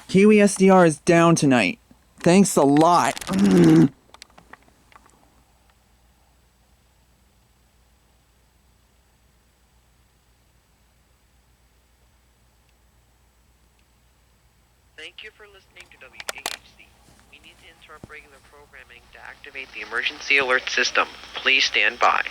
Kiwi SDR is down tonight. Thanks a lot. Thank you for listening to WAHC. We need to interrupt regular programming to activate the emergency alert system. Please stand by.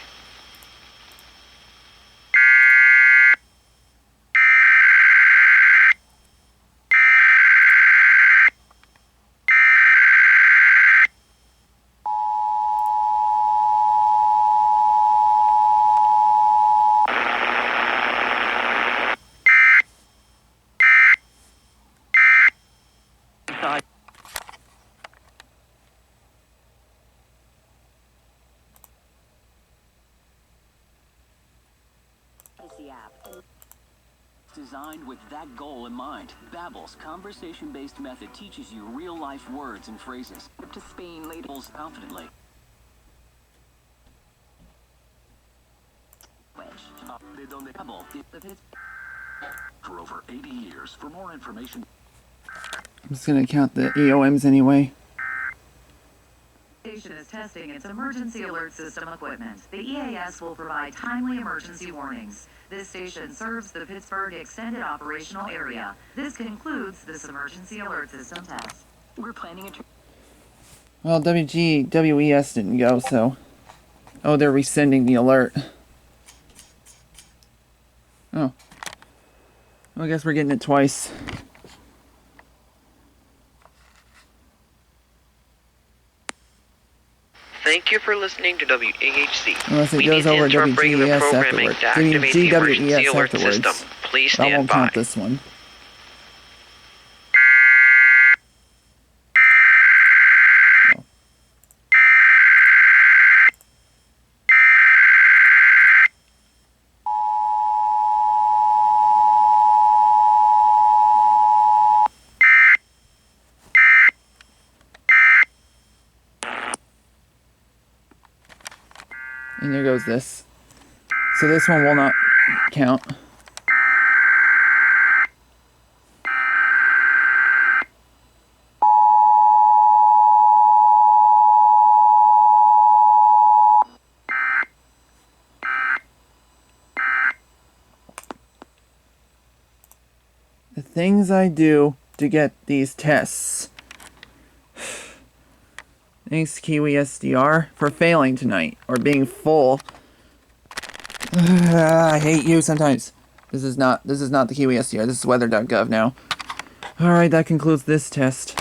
Designed with that goal in mind, Babbel's conversation-based method teaches you real-life words and phrases. Up to Spain later. Confidently. Babbel. For over 80 years. For more information. I'm just gonna count the EOMs anyway. Station is testing its emergency alert system equipment. The EAS will provide timely emergency warnings. This station serves the Pittsburgh Extended Operational Area. This concludes this emergency alert system test. We're planning a... Well, WES didn't go, so... Oh, they're resending the alert. Oh. Well, I guess we're getting it twice. Thank you for listening to WAHC. Unless it we goes need over to interrupt regular WGES programming afterwards. to activate the emergency GWES alert afterwards. system. Please That stand won't by. count this one. Oh. And there goes this. So this one will not count. The things I do to get these tests. Thanks, Kiwi SDR, for failing tonight, or being full. I hate you sometimes. This is not the Kiwi SDR, this is weather.gov now. Alright, that concludes this test.